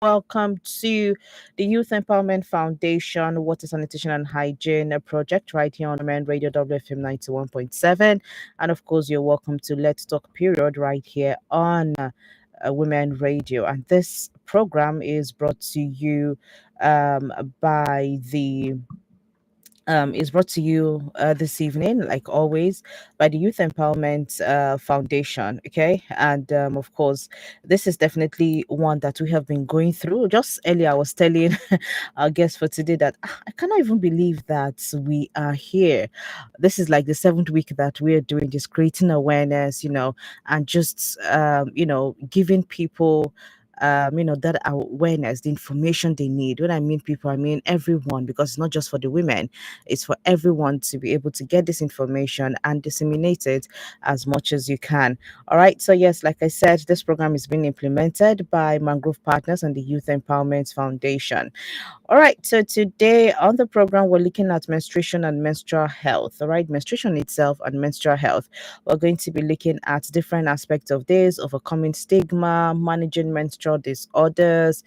welcome to the Youth Empowerment Foundation Water Sanitation and Hygiene Project right here on Women Radio WFM 91.7. And of course, you're welcome to Let's Talk Period right here on Women Radio. And this program is brought to you by the is brought to you this evening, like always, by the Youth Empowerment Foundation. Okay, and of course, this is definitely one that we have been going through. Just earlier, I was telling our guest for today that I cannot even believe that we are here. This is like the seventh week that we're doing this, creating awareness, and just giving people that awareness, the information they need. When I mean people, I mean everyone, because it's not just for the women, it's for everyone to be able to get this information and disseminate it as much as you can. All right. So, yes, like I said, this program is being implemented by Mangrove Partners and the Youth Empowerment Foundation. All right, so today on the program, we're looking at menstruation and menstrual health. All right, menstruation itself and menstrual health. We're going to be looking at different aspects of this, overcoming stigma, managing menstrual disorders,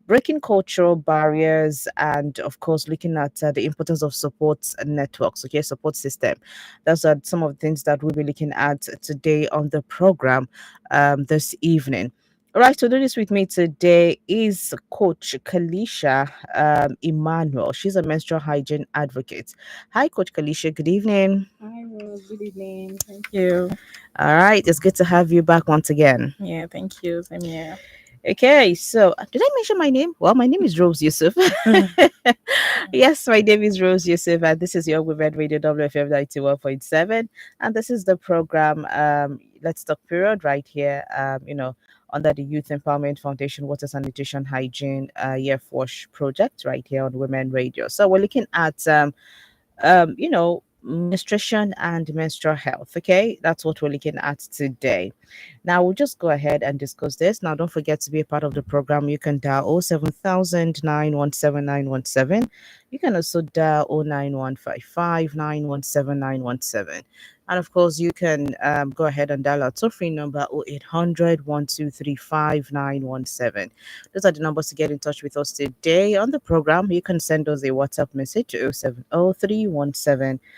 breaking cultural barriers, and of course, looking at the importance of support networks, okay, support system. Those are some of the things that we'll be looking at today on the program this evening. All right, to do this with me today is Coach Kalisha Emmanuel. She's a menstrual hygiene advocate. Hi, Coach Kalisha. Good evening. Hi, Rose. Good evening. Thank you. All right, it's good to have you back once again. Yeah, thank you. Same here. Okay, so did I mention my name? Well, my name is Rose Yusuf. Yes, my name is Rose Yusuf, and this is your Women Radio WFM 91.7. And this is the program, Let's Talk Period, right here, under the Youth Empowerment Foundation Water Sanitation Hygiene Yef Wash Project, right here on Women Radio. So we're looking at menstruation and menstrual health. Okay, that's what we're looking at today. Now we'll just go ahead and discuss this. Now, don't forget to be a part of the program. You can dial 07000 You can also dial 09155 And of course, you can go ahead and dial our toll free number 0800 Those are the numbers to get in touch with us today on the program. You can send us a WhatsApp message to 070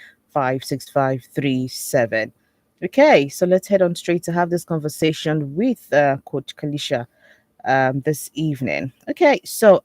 Okay, so let's head on straight to have this conversation with Coach Kalisha this evening. Okay, so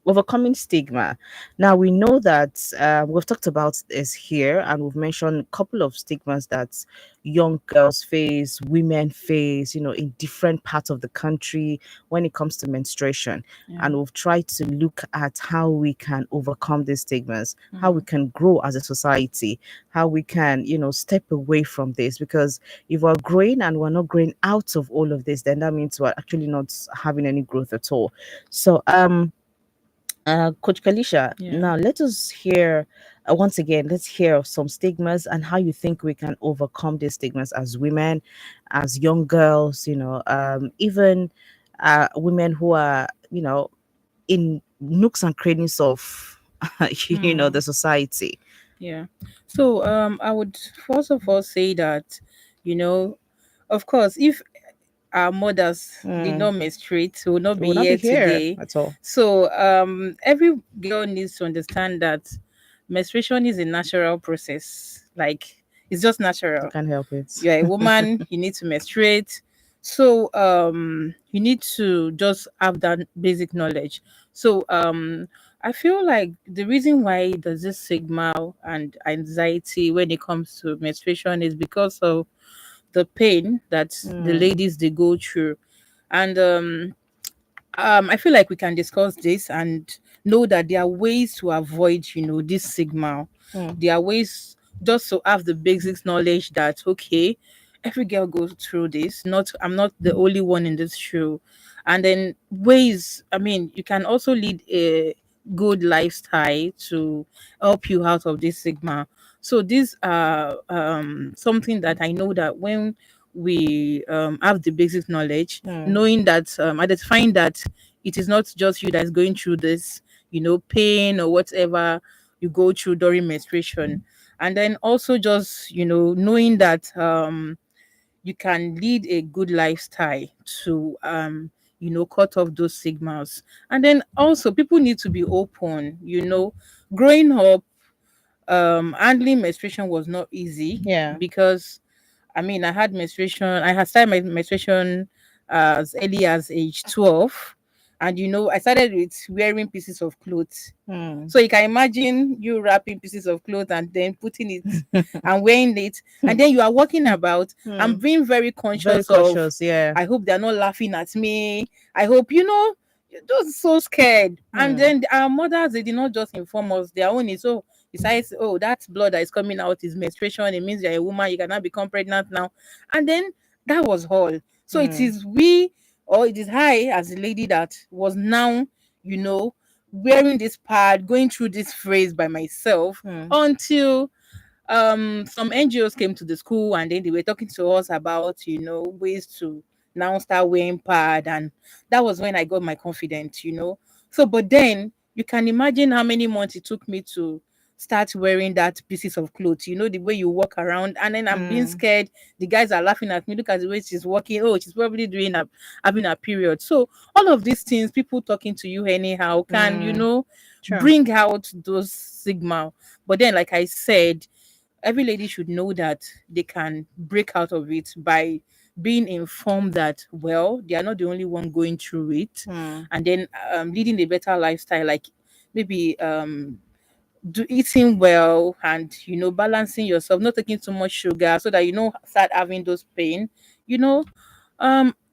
overcoming stigma. Now we know that we've talked about this here, and we've mentioned a couple of stigmas that young girls face, women face, in different parts of the country when it comes to menstruation. Yeah. And we've tried to look at how we can overcome these stigmas, how we can grow as a society, how we can, step away from this. Because if we're growing and we're not growing out of all of this, then that means we're actually not having any growth at all. So, Coach Kalisha, Yeah. now let us hear once again. Let's hear of some stigmas and how you think we can overcome these stigmas as women, as young girls. Even women who are, in nooks and crannies of, the society. Yeah. So, I would first of all say that, you know, of course, if our mothers did Mm, not menstruate, we would not we be will not be here here today. at all. So, every girl needs to understand that menstruation is a natural process. Like, it's just I natural. can't help it. You're a woman, you need to menstruate. So you need to just have that basic knowledge. So I feel like the reason why there's this stigma and anxiety when it comes to menstruation is because of the pain that the Mm, ladies they go through. And I feel like we can discuss this and know that there are ways to avoid, this stigma. mm, There are ways just to have the basics knowledge that okay, every girl goes through this. Not I'm not the only one in this show. And then ways, I mean, you can also lead a good lifestyle to help you out of this stigma. So these are something that I know that when we have the basic knowledge, mm. knowing that identifying that it is not just you that's going through this, pain or whatever you go through during menstruation. And then also just, knowing that you can lead a good lifestyle to cut off those signals. And then also people need to be open. Growing up, handling menstruation was not easy Yeah. because I had menstruation. I had started my menstruation as early as age 12. And I started with wearing pieces of clothes. Hmm. So you can imagine you wrapping pieces of clothes and then putting it and wearing it. And then you are walking about Hmm. and being very Very conscious of, cautious. Yeah. I hope they're not laughing at me. I hope, you're just so scared. And Hmm. then our mothers, they did not just inform us their own is, oh, besides, oh, that blood that is coming out is menstruation. It means you're a woman. You cannot become pregnant now. And then that was all. So it Hmm. is we, or it is I, as a lady, that was now, you know, wearing this pad, going through this phrase by myself Hmm. until some NGOs came to the school and then they were talking to us about ways to now start wearing pad, and that was when I got my confidence. So but then you can imagine how many months it took me to start wearing that pieces of clothes, the way you walk around, and then I'm being Hmm. scared. The guys are laughing at me. Look at the way she's walking. Oh, she's probably having a period. So all of these things, people talking to you anyhow, can Hmm. Sure. bring out those signal. But then, like I said, every lady should know that they can break out of it by being informed that, well, they are not the only one going through it, Hmm. and then leading a better lifestyle, like maybe do eating well, and balancing yourself, not taking too much sugar, so that start having those pain. you know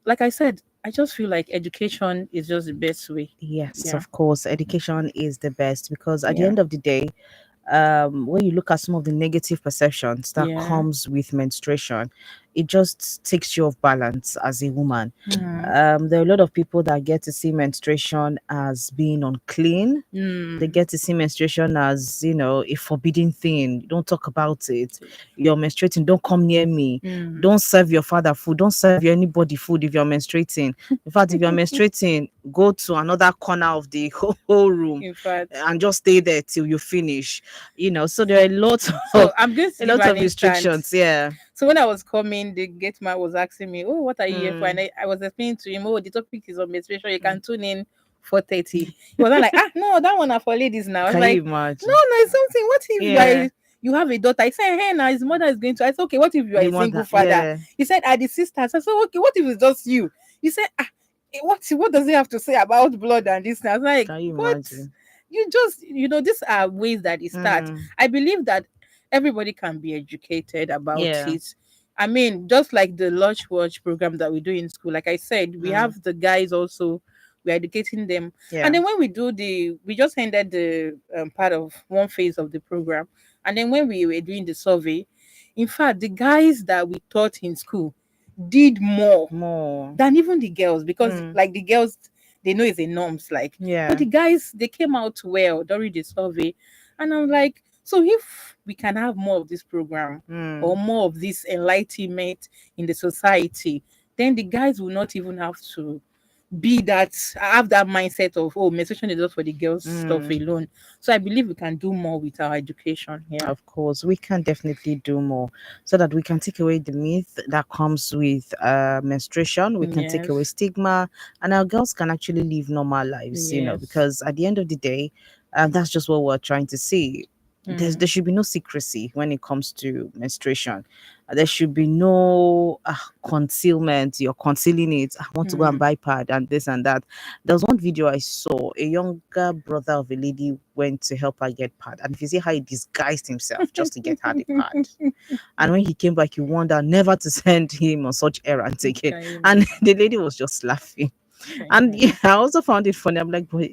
like I said, I just feel like education is just the best way. Yes, Yeah. of course. Education is the best because at the Yeah. end of the day, when you look at some of the negative perceptions that Yeah. comes with menstruation, it just takes you off balance as a woman. Mm. There are a lot of people that get to see menstruation as being unclean. They Mm. get to see menstruation as, a forbidden thing. Don't talk about it. You're menstruating, don't come near me. Mm. Don't serve your father food. Don't serve your anybody food if you're menstruating. In fact, if you're menstruating, go to another corner of the whole room In fact, and just stay there till you finish. So there are a lot so of I'm going to a give lot an of instance. restrictions. Yeah. So when I was coming, the gate man was asking me, "Oh, what are you here for?" And Mm, I was explaining to him, "Oh, the topic is on menstruation. You mm. can tune in 4:30." He was not like, "Ah, no, that one are for ladies now." I was Can you like, "No, imagine? no, it's something. What if Yeah. you have a daughter?" He said, "Hey, now his mother is going to." I said, "Okay, what if you are The a single mother. father?" Yeah. He said, "Are the sisters?" I said, "Okay, what if it's just you?" He said, "Ah, what does he have to say about blood and this?" And I was like, Can you "But imagine? you just, these are ways that it starts." Mm, I believe that everybody can be educated about yeah. it. I mean, just like the Lunch Watch program that we do in school, like I said, we Mm, have the guys also, we're educating them. And yeah. then when we just ended the part of one phase of the program. And then when we were doing the survey, in fact, the guys that we taught in school did more More. than even the girls, because Mm, like the girls, they know it's a norms, like, but yeah. the guys, they came out well during the survey. And I'm like, so if we can have more of this program or Mm, more of this enlightenment in the society, then the guys will not even have to have that mindset of, oh, menstruation is just for the girls stuff mm. alone. So I believe we can do more with our education here. Of course, we can definitely do more so that we can take away the myth that comes with menstruation. We can take away Yes. stigma, and our girls can actually live normal lives, Yes. because at the end of the day, that's just what we're trying to see. Mm, There should be no secrecy when it comes to menstruation. There should be no concealment. You're concealing it. I want to go and mm. buy pad and this and that. There was one video I saw. A younger brother of a lady went to help her get pad, and if you see how he disguised himself just to get her the pad, and when he came back, he warned her never to send him on such errands again. Can you And imagine? the lady was just laughing. Can you And yeah, imagine? I also found it funny. I'm like, but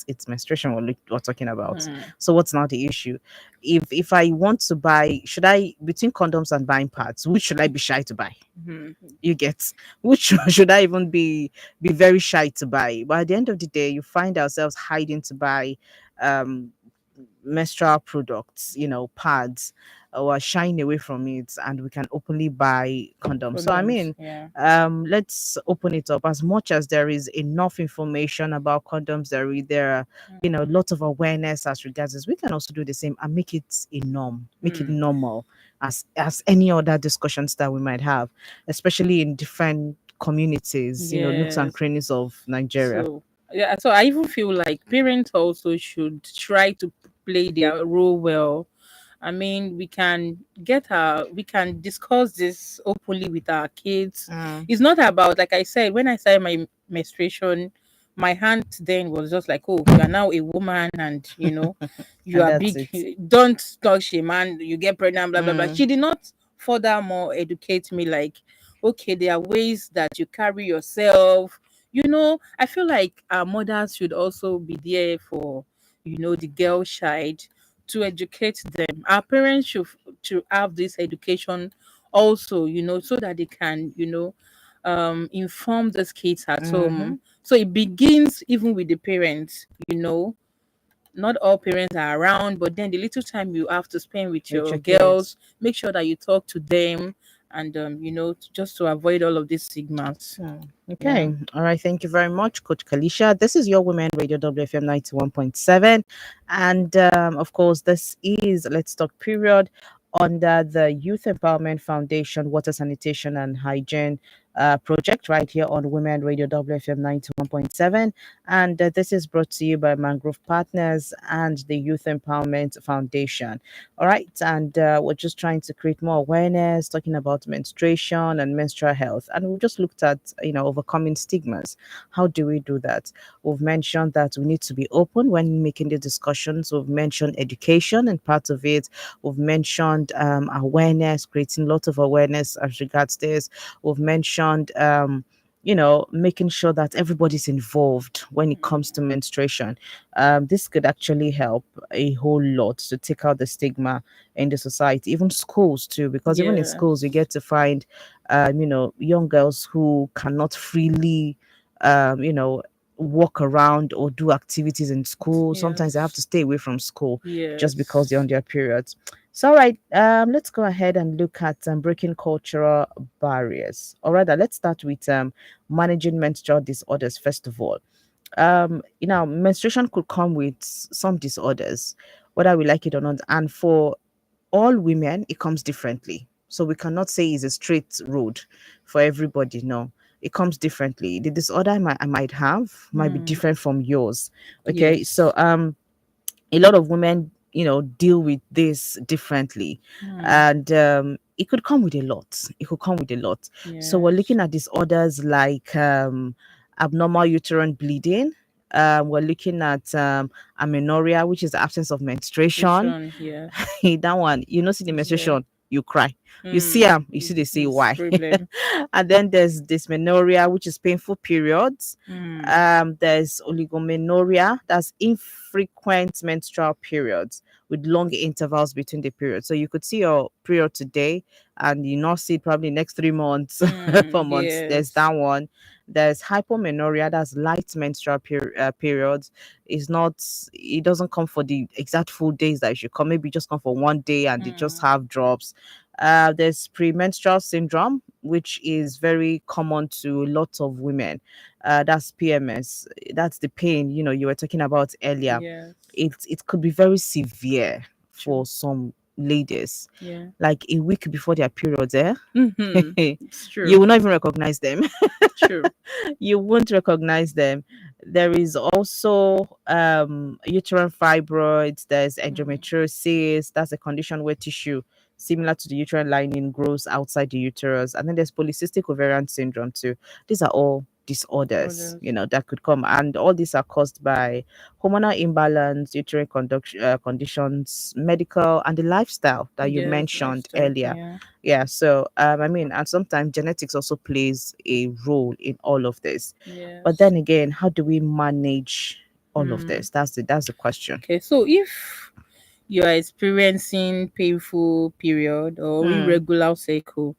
it's menstruation we're talking about. Mm, So what's now the issue? If I want to buy, should I, between condoms and buying pads, which should I be shy to buy? mm, You get, which should I even be very shy to buy? But at the end of the day, you find ourselves hiding to buy um menstrual products, pads, or shying away from it, and we can openly buy condoms. So I condoms, mean, yeah. let's open it up. As much as there is enough information about condoms, there are, Mm, lots of awareness as regards this. We can also do the same and make it a norm, make it mm, normal as any other discussions that we might have, especially in different communities, nooks and Yes. crannies of Nigeria. So yeah, so I even feel like parents also should try to play their role well. I mean, we can discuss this openly with our kids. Mm. It's not about, like I said, when I started my menstruation, my hand then was just like, oh, you are now a woman, and you And are that's big. it. Don't touch a man. You get pregnant. Blah blah blah. Mm. She did not furthermore educate me like, okay, there are ways that you carry yourself. I feel like our mothers should also be there for the girl child, to educate them. Our parents should to have this education also, so that they can, inform these kids at Mm-hmm. home. So it begins even with the parents. Not all parents are around, but then the little time you have to spend with With your your kids. girls, make sure that you talk to them, and just to avoid all of these stigmas. Hmm. Yeah. Okay. All right. Thank you very much, Coach Kalisha. This is your Women Radio WFM 91.7. And of course, this is Let's Talk Period under the Youth Empowerment Foundation Water Sanitation and Hygiene project right here on Women Radio WFM 91.7. And this is brought to you by Mangrove Partners and the Youth Empowerment Foundation. All right. And we're just trying to create more awareness, talking about menstruation and menstrual health. And we've just looked at, overcoming stigmas. How do we do that? We've mentioned that we need to be open when making the discussions. We've mentioned education and part of it. We've mentioned awareness, creating a lot of awareness as regards this. We've mentioned, making sure that everybody's involved when it comes to menstruation. This could actually help a whole lot to take out the stigma in the society, even schools too, because even in schools, you Yes. get to find, young girls who cannot freely, um, you know, walk around or do activities in school. Sometimes they have to Yes. stay away from school just because they're on Yes. their periods. So, all right, let's go ahead and look at breaking cultural barriers. Or rather, let's start with managing menstrual disorders first of all. Menstruation could come with some disorders, whether we like it or not, and for all women it comes differently, so we cannot say it's a straight road for everybody. No, it comes differently. The disorder I might have might be Mm. different from yours. Okay, so Yes. a lot of women deal with this differently, Mm. and it could come with a lot. So we're Yes. looking at disorders like abnormal uterine bleeding. We're looking at amenorrhea, which is the absence of menstruation. Menstruation. Yes. That one, see the Yeah. menstruation, you cry. You see Mm. them, you see they say It's why. problem. And then there's dysmenorrhea, which is painful periods. Mm. There's oligomenorrhea, that's infrequent menstrual periods with long intervals between the periods. So you could see your period today and you not see it probably next 3 months, Mm. 4 months. There's that Yes. one. There's hypomenorrhea, that's light menstrual periods. It's not, it doesn't come for the exact full days that it should come. Maybe just come for one day and they just Mm. have drops. There's premenstrual syndrome, which is very common to lots of women. That's PMS. That's the pain you were talking about earlier. Yes. It could be very severe True. for some ladies, Yeah. like a week before their periods. Mm-hmm. It's You true. will not even recognize them. True. You won't recognize them. There is also uterine fibroids, there's Mm. endometriosis, that's a condition where tissue similar to the uterine lining grows outside the uterus. And then there's polycystic ovarian syndrome too. These are all disorders Others. that could come, and all these are caused by hormonal imbalance, uterine conditions, medical, and the lifestyle that you Yes. mentioned Lifestyle. earlier. Yeah. Yeah, so and sometimes genetics also plays a role in all of this. But Yes. then again, how do we manage all of Hmm. this? That's the question. Okay. So if you are experiencing painful period or Mm, irregular cycle,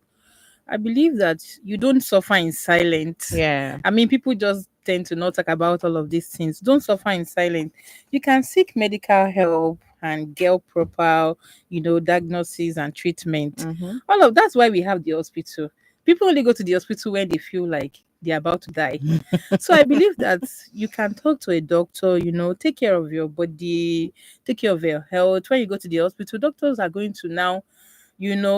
I believe that you don't suffer in silence. yeah. I mean, people just tend to not talk about all of these things. Don't suffer in silence. You can seek medical help and get proper, diagnosis and treatment. Mm-hmm. All of that's why we have the hospital. People only go to the hospital when they feel like they're about to die. So I believe that you can talk to a doctor, take care of your body, take care of your health. When you go to the hospital, doctors are going to now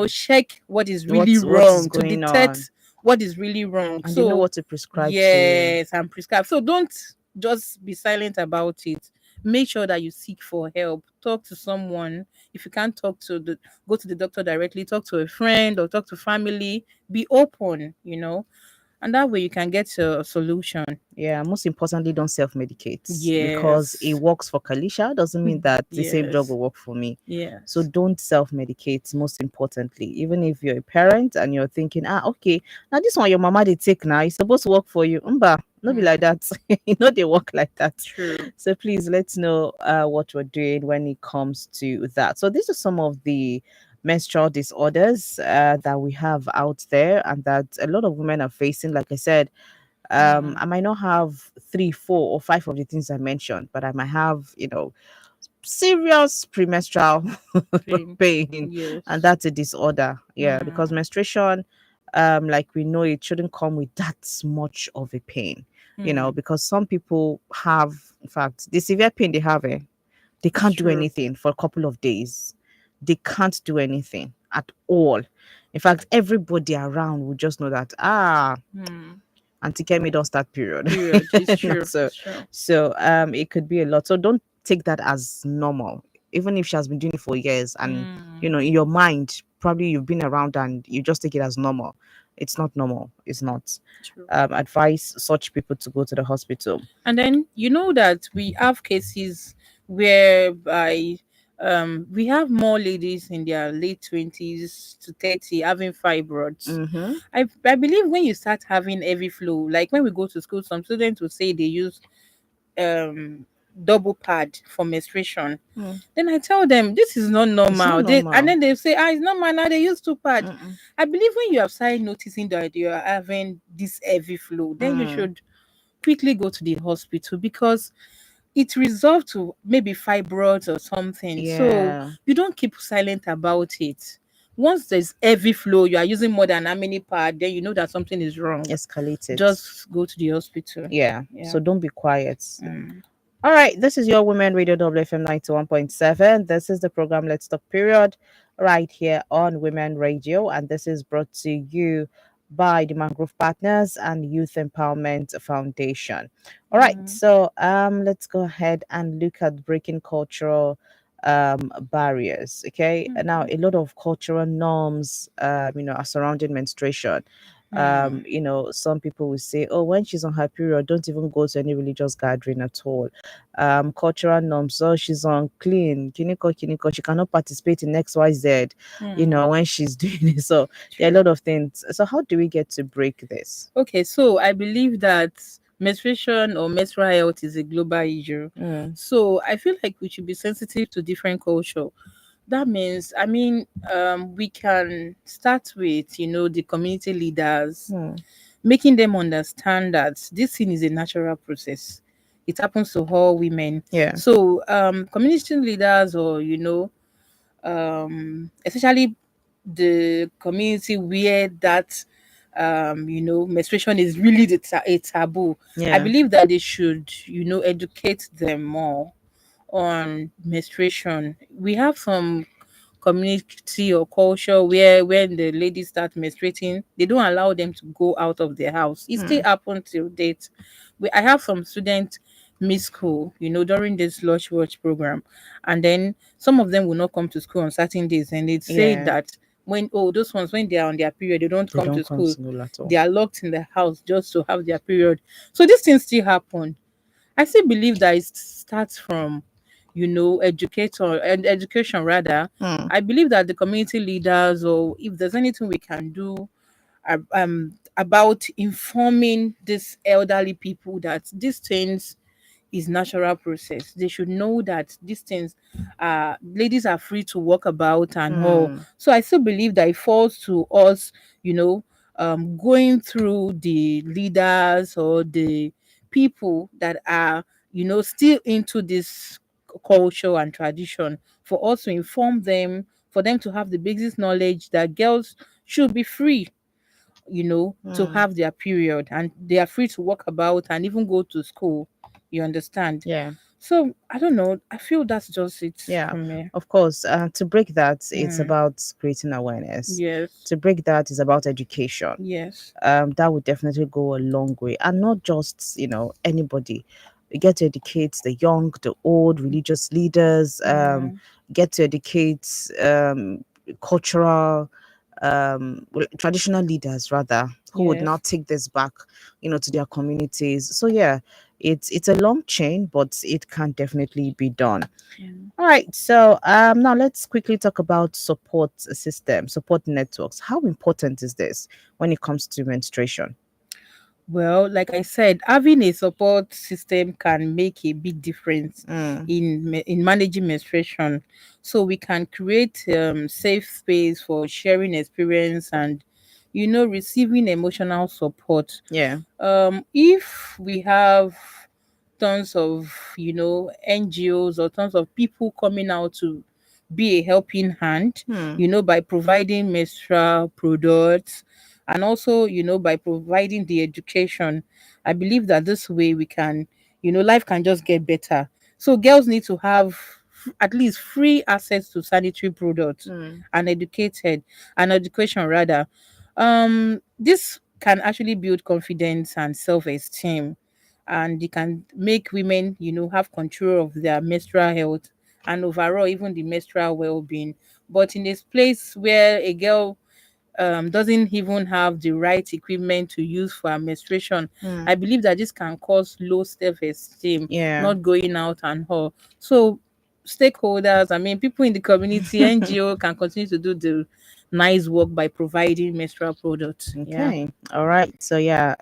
check what is really What is wrong, to going detect on? what is really wrong. And they know So what to prescribe to. yes, and prescribe. So don't just be silent about it. Make sure that you seek for help. Talk to someone. If you can't talk to the go to the doctor directly, talk to a friend or talk to family. Be open, and that way you can get a solution. Yeah, most importantly, don't self-medicate, because it Yes. works for Kalisha doesn't mean that the same drug Yes. will work for me. So Yes. don't self-medicate, most importantly. Even if you're a parent and you're thinking, okay, now this one your mama they take now, it's supposed to work for you. No be like Mm, that. They work like that. true. So please let's know what we're doing when it comes to that. So these are some of the menstrual disorders that we have out there and that a lot of women are facing. Like I said, Mm, I might not have three, four, or five of the things I mentioned, but I might have, serious premenstrual pain. pain, and Yes. that's a disorder. Yeah, because Mm, menstruation, like we know, it shouldn't come with that much of a pain. mm, Because some people have, in fact, the severe pain they have, they it's can't do true. anything for a couple of days. They can't do anything at all. In fact, everybody around will just know that Mm, Auntie Kemi don't start period. period. It's true. so It's true. it could be a lot. So don't take that as normal. Even if she has been doing it for years and Mm, in your mind, probably you've been around and you just take it as normal. It's not normal. It's not. true. Advise such people to go to the hospital. And then you know that we have cases whereby we have more ladies in their late 20s to 30 having fibroids. Mm-hmm. I believe when you start having heavy flow, like when we go to school, some students will say they use um double pad for menstruation. Mm. Then I tell them this is not It's not normal. And normal. then they say, it's normal now. They use two pad. Mm-mm. I believe when you have started noticing that you are having this heavy flow, then you Mm. should quickly go to the hospital because it resolved to maybe fibroids or something. So Yeah, you don't keep silent about it. Once there's heavy flow, you are using more than how many pad, then you know that something is wrong. escalated. Just go to the hospital. Yeah, Yeah. so don't be quiet. Mm. All right, this is your Women Radio WFM 91.7. This is the program Let's Talk Period right here on Women Radio, and this is brought to you by the Mangrove Partners and Youth Empowerment Foundation. All right, Mm. so let's go ahead and look at breaking cultural barriers. Okay, and now Mm. a lot of cultural norms are surrounding menstruation. Mm. Some people will say, oh, when she's on her period, don't even go to any religious gathering at all. Cultural norms, oh, she's unclean, kiniko, she cannot participate in XYZ, Mm. when she's doing it. So there are a True. lot of things. So how do we get to break this? Okay, so I believe that menstruation or menstrual health is a global issue. Mm, So I feel like we should be sensitive to different culture. That means, we can start with, the community leaders, mm, making them understand that this thing is a natural process. It happens to all women. yeah. So, community leaders, or, especially the community where that menstruation is really a taboo. I Yeah. believe that they should educate them more on menstruation. We have some community or culture where when the ladies start menstruating, they don't allow them to go out of their house. It still Mm, happens till date. I have some students miss school, during this Lush Watch program, and then some of them will not come to school on certain days, and they'd say yeah. that those ones when they are on their period, they don't They come to don't come to school. school at They all. are locked in the house just to have their period. So these things still happen. I still believe that it starts from, educator and education rather. Mm, I believe that the community leaders, or if there's anything we can do about informing these elderly people that these things is natural process. They should know that these things ladies are free to walk about and all. mm, So I still believe that it falls to us, going through the leaders or the people that are, still into this culture and tradition, for us to inform them, for them to have the basic knowledge that girls should be free, to mm, have their period, and they are free to walk about and even go to school. You understand? yeah. So I don't know. I feel that's just it Yeah, from me. of course. To break that, it's Mm. about creating awareness. Yes. To break that is about education. Yes. That would definitely go a long way, and not just anybody. We get to educate the young, the old, religious leaders. Mm. Get to educate cultural, traditional leaders rather, who would Yes. not take this back, to their communities. So yeah, it's a long chain, but it can definitely be done. Mm. All right, so now let's quickly talk about support system, support networks. How important is this when it comes to menstruation? Well, like I said, having a support system can make a big difference Mm, in managing menstruation. So we can create safe space for sharing experience and receiving emotional support. yeah. If we have tons of NGOs or tons of people coming out to be a helping hand, Hmm. by providing menstrual products and also by providing the education. I believe that this way we can, life can just get better. So girls need to have at least free access to sanitary products Hmm. and educated and education rather. This can actually build confidence and self-esteem, and it can make women, have control of their menstrual health and overall even the menstrual well-being. But in this place where a girl doesn't even have the right equipment to use for her menstruation, Hmm. I believe that this can cause low self-esteem, Yeah. not going out and all. So stakeholders, I mean people in the community, NGO can continue to do the nice work by providing menstrual products. Yeah. Okay. All right. So yeah,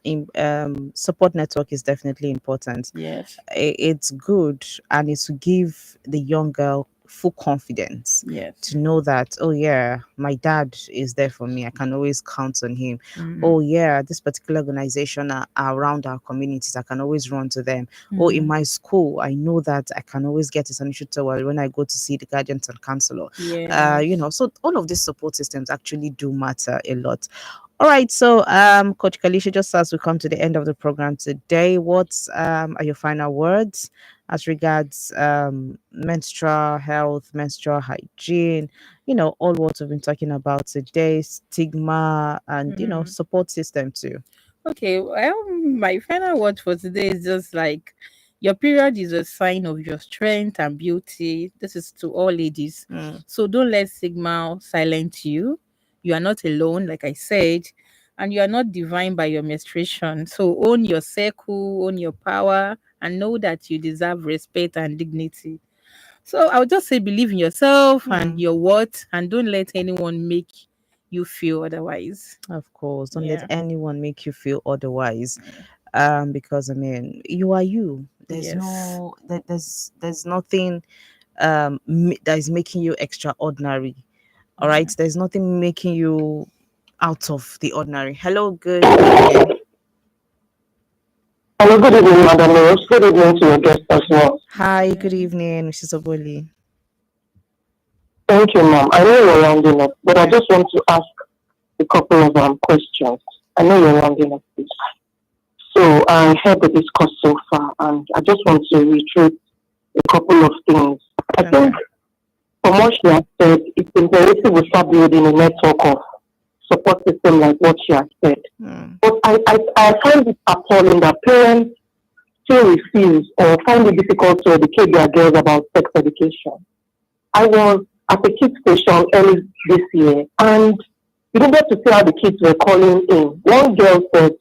support network is definitely important. Yes. It's good, and it's to give the young girl full confidence Yes. to know that, oh yeah, my dad is there for me, I can always count on him. Mm. Oh yeah, this particular organization are around our communities, I can always run to them. Or in Mm. my school, I know that I can always get a sanitary towel when I go to see the guardians and counselor. Yes. So all of these support systems actually do matter a lot. All right, so Coach Kalisha, just as we come to the end of the program today, what are your final words as regards menstrual health, menstrual hygiene, all what we've been talking about today, stigma, and Mm. support system too. Okay, well, my final word for today is just like your period is a sign of your strength and beauty. This is to all ladies. Mm, So don't let stigma silence you. You are not alone, like I said, and you are not divine by your menstruation. So own your circle, own your power, and know that you deserve respect and dignity. So I would just say believe in yourself and mm. your worth, and don't let anyone make you feel otherwise. Of course, don't let Yeah. anyone make you feel otherwise. Because I mean, you are you. Yes. There's nothing that is making you extraordinary. All right, Yeah. there's nothing making you out of the ordinary. Hello, good evening. Hello, good evening, Madam Rose. Good evening to your guest as well. Hi, good Yeah. evening, Mrs. Oboli. Thank you, ma'am. I know you're rounding up, but I just want to ask a couple of questions. I know you're rounding up, please. So I heard the discourse so far, and I just want to reiterate a couple of things. I Okay. think from what she has said, it's imperative we start building a network of support system like what she has said. Hmm. But I find it appalling that parents still refuse or find it difficult to educate their girls about sex education. I was at a kids station early this year, and we needed to see how the kids were calling in. One girl said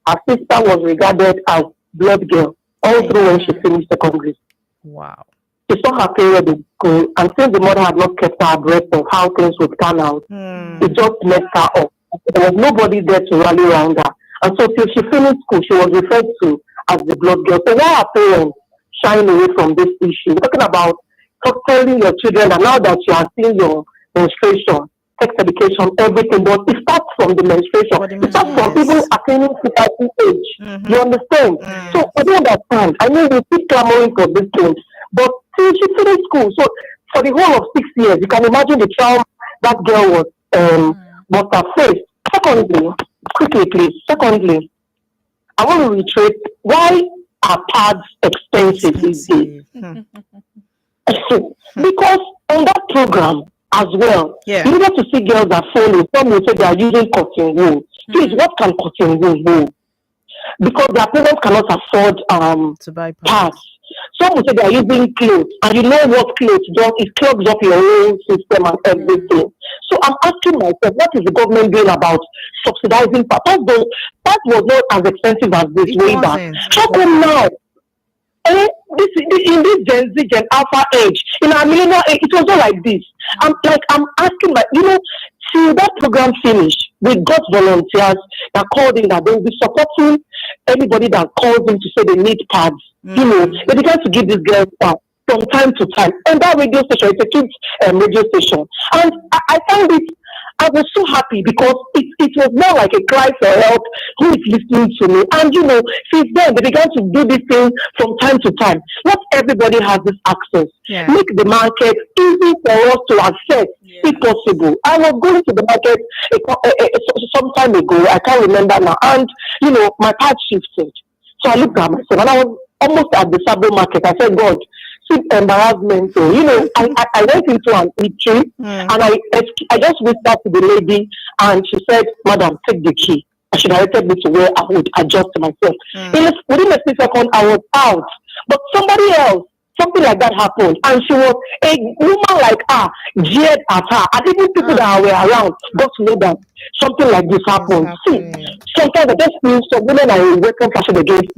her sister was regarded as blood girl all Hey. through when she finished secondary. Wow. She saw her period in school, and since the mother had not kept her abreast of how things would turn out, it Hmm. just messed her up. There was nobody there to rally around her. And so till she finished school, she was referred to as the blood girl. So why are parents shying away from this issue? We're talking about telling your children that now that you are seeing your menstruation, sex education, everything, but it starts from the menstruation. For the It starts from even yes. attaining puberty age. You Mm-hmm. understand? So Mm. I don't understand. I know we keep clamoring for this thing, but till she finished school, so for the whole of 6 years, you can imagine the trauma that girl Mm. was faced. Secondly, quickly please. Secondly, I want to reiterate why are pads expensive these days? Expensive. Hmm. Because on that program as well, Yeah. you get to see girls that follow. Some will say they are using cotton wool. Please, Mm. what can cotton wool do? Because their parents cannot afford To buy parts. pads. Some will say they are using clothes, and you know what clothes does? It clogs up your whole system and Mm. everything. So I'm asking myself, what is the government doing about subsidizing parts? That was not as expensive as this It way back. wasn't. How It come wasn't. now? In this Gen Z, Gen Alpha age, in our millennial age, it was not like this. I'm asking my, till that program finish, we got volunteers that called in that they will be supporting anybody that calls in to say they need pads. Mm. They began to give these girls pads from time to time. And that radio station, it's a kids radio station. And I found it, I was so happy because it was more like a cry for help. Who is listening to me? And since then they began to do this thing from time to time. Not everybody has this access. Yeah. Make the market easy for us to access if Yes. possible. I was going to the market some time ago. I can't remember now. And my path shifted. So I looked at myself and I was almost at the Sabo market. I said, God, see embarrassment. So, I went into an eatery Mm. and I just whispered to the lady and she said, Madam, take the key. And she directed me to where I would adjust myself. Mm. Within a few seconds, I was out. But somebody else, something like that happened. And she was a woman like her, jeered at her. And even people Ah, that were around got to know that something like this it's happened. See, happening. sometimes I just feel some women are a weapon fashion against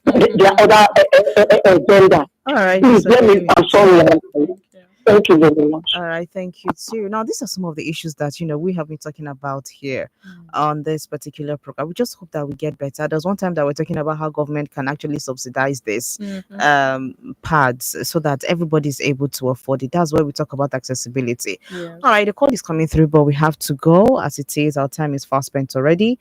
their other gender. All right, Please, let me, disagree with I'm you. sorry. Thank you. Thank you very much. All right, thank you too. Now, these are some of the issues that we have been talking about here Mm. on this particular program. We just hope that we get better. There's one time that we're talking about how government can actually subsidize this Mhm. pads so that everybody's able to afford it. That's why we talk about accessibility. All Yes. right, the call is coming through, but we have to go as it is. Our time is fast spent already.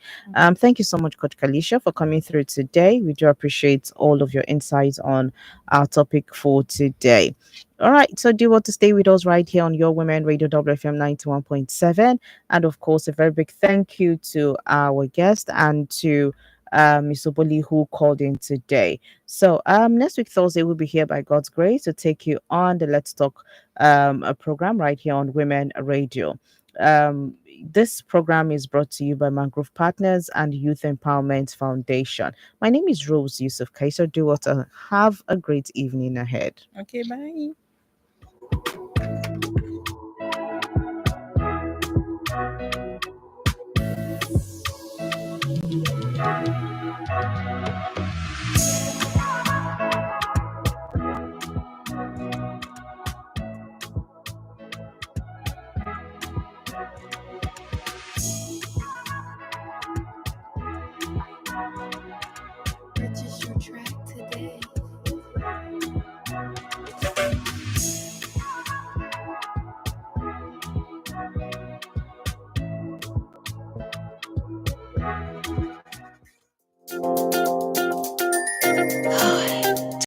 Thank you so much, Coach Kalisha, for coming through today. We do appreciate all of your insights on our topic for today. All right, so do you want to stay with us right here on Your Women Radio WFM 91.7? And of course, a very big thank you to our guest and to Ms. Oboli who called in today. So next week, Thursday, we'll be here by God's grace to take you on the Let's Talk a program right here on Women Radio. Um, this program is brought to you by Mangrove Partners and Youth Empowerment Foundation. My name is Rose Yusuf Kaiser. Do what? Have a great evening ahead. Okay, bye. Purchase your track today.